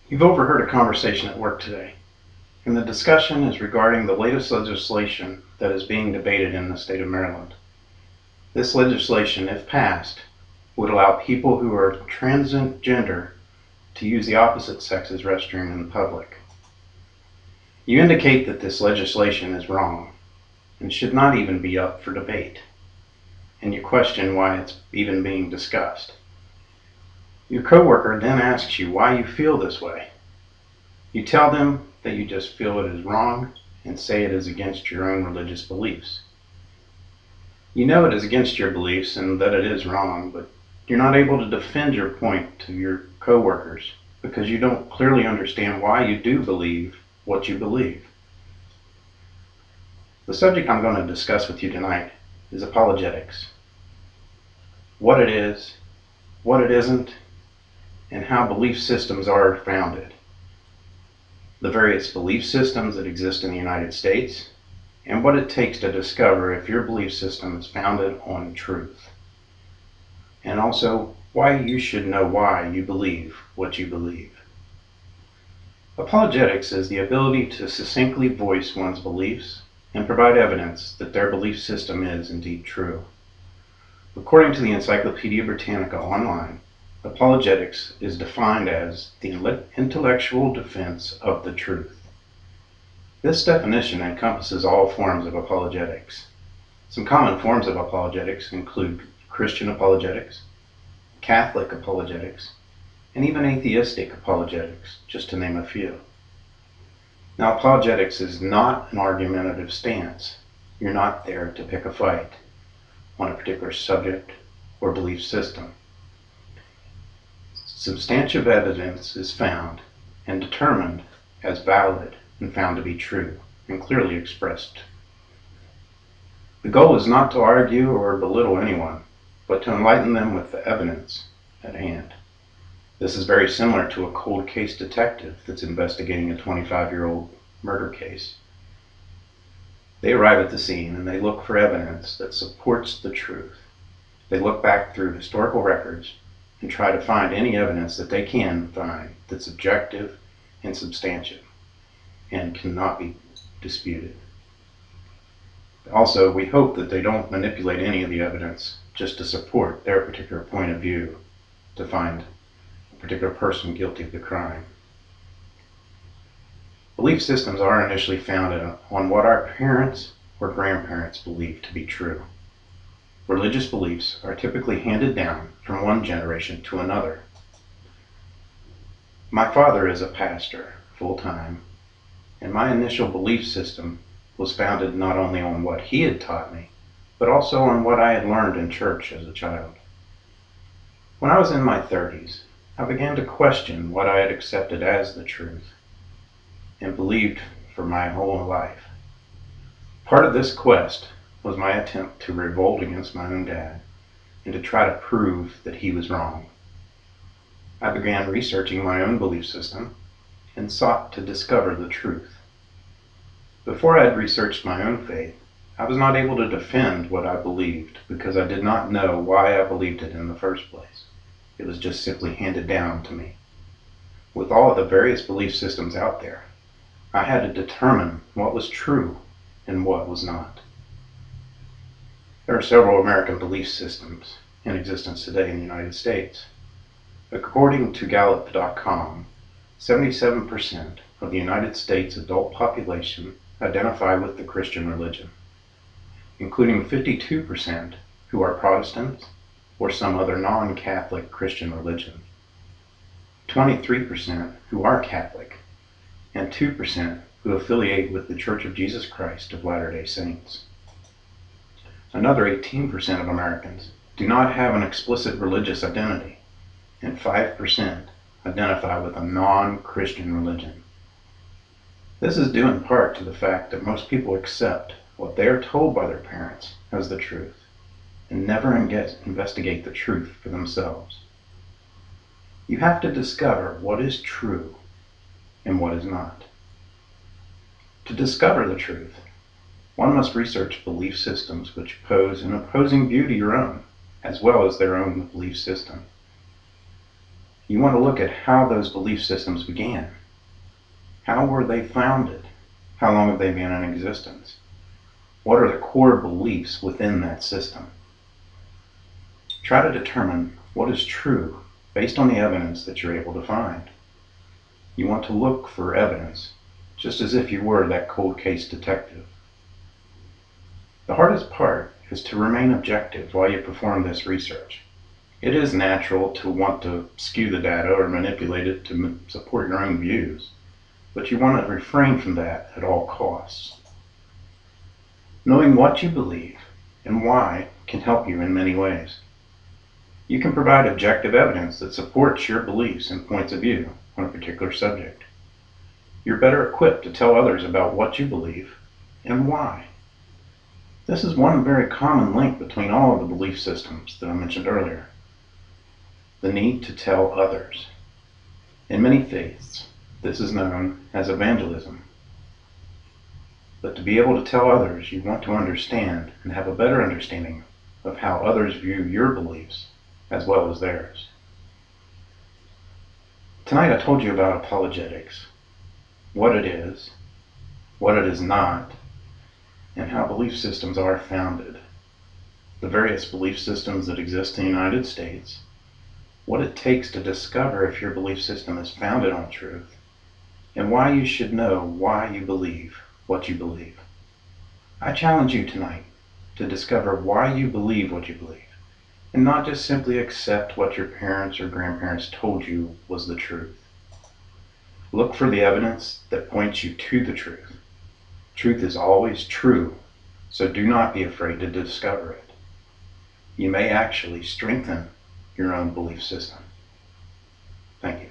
You've overheard a conversation at work today, and the discussion is regarding the latest legislation that is being debated in the state of Maryland. This legislation, if passed, would allow people who are transgender to use the opposite sex's restroom in public. You indicate that this legislation is wrong and should not even be up for debate, and you question why it's even being discussed. Your coworker then asks you why you feel this way. You tell them that you just feel it is wrong and say it is against your own religious beliefs. You know it is against your beliefs and that it is wrong, but you're not able to defend your point to your coworkers because you don't clearly understand why you do believe what you believe. The subject I'm going to discuss with you tonight is apologetics. What it is, what it isn't, and how belief systems are founded. The various belief systems that exist in the United States, and what it takes to discover if your belief system is founded on truth. And also, why you should know why you believe what you believe. Apologetics is the ability to succinctly voice one's beliefs and provide evidence that their belief system is indeed true. According to the Encyclopedia Britannica online, apologetics is defined as the intellectual defense of the truth. This definition encompasses all forms of apologetics. Some common forms of apologetics include Christian apologetics, Catholic apologetics, and even atheistic apologetics, just to name a few. Now, apologetics is not an argumentative stance. You're not there to pick a fight on a particular subject or belief system. Substantive evidence is found and determined as valid and found to be true and clearly expressed. The goal is not to argue or belittle anyone, but to enlighten them with the evidence at hand. This is very similar to a cold case detective that's investigating a 25-year-old murder case. They arrive at the scene and they look for evidence that supports the truth. They look back through historical records and try to find any evidence that they can find that's objective and substantive and cannot be disputed. Also, we hope that they don't manipulate any of the evidence just to support their particular point of view to find a particular person guilty of the crime. Belief systems are initially founded on what our parents or grandparents believed to be true. Religious beliefs are typically handed down from one generation to another. My father is a pastor, full-time, and my initial belief system was founded not only on what he had taught me, but also on what I had learned in church as a child. When I was in my 30s, I began to question what I had accepted as the truth and believed for my whole life. Part of this quest was my attempt to revolt against my own dad and to try to prove that he was wrong. I began researching my own belief system and sought to discover the truth. Before I had researched my own faith, I was not able to defend what I believed because I did not know why I believed it in the first place. It was just simply handed down to me. With all of the various belief systems out there, I had to determine what was true and what was not. There are several American belief systems in existence today in the United States. According to Gallup.com, 77% of the United States adult population identify with the Christian religion, including 52% who are Protestants or some other non-Catholic Christian religion, 23% who are Catholic, and 2% who affiliate with the Church of Jesus Christ of Latter-day Saints. Another 18% of Americans do not have an explicit religious identity, and 5% identify with a non-Christian religion. This is due in part to the fact that most people accept what they are told by their parents as the truth and never investigate the truth for themselves. You have to discover what is true and what is not. To discover the truth, one must research belief systems which pose an opposing view to your own, as well as their own belief system. You want to look at how those belief systems began. How were they founded? How long have they been in existence? What are the core beliefs within that system? Try to determine what is true based on the evidence that you're able to find. You want to look for evidence, just as if you were that cold case detective. The hardest part is to remain objective while you perform this research. It is natural to want to skew the data or manipulate it to support your own views, but you want to refrain from that at all costs. Knowing what you believe and why can help you in many ways. You can provide objective evidence that supports your beliefs and points of view on a particular subject. You're better equipped to tell others about what you believe and why. This is one very common link between all of the belief systems that I mentioned earlier. The need to tell others. In many faiths, this is known as evangelism. But to be able to tell others, you want to understand and have a better understanding of how others view your beliefs as well as theirs. Tonight I told you about apologetics, what it is not, and how belief systems are founded, the various belief systems that exist in the United States, what it takes to discover if your belief system is founded on truth, and why you should know why you believe what you believe. I challenge you tonight to discover why you believe what you believe, and not just simply accept what your parents or grandparents told you was the truth. Look for the evidence that points you to the truth. Truth is always true, so do not be afraid to discover it. You may actually strengthen your own belief system. Thank you.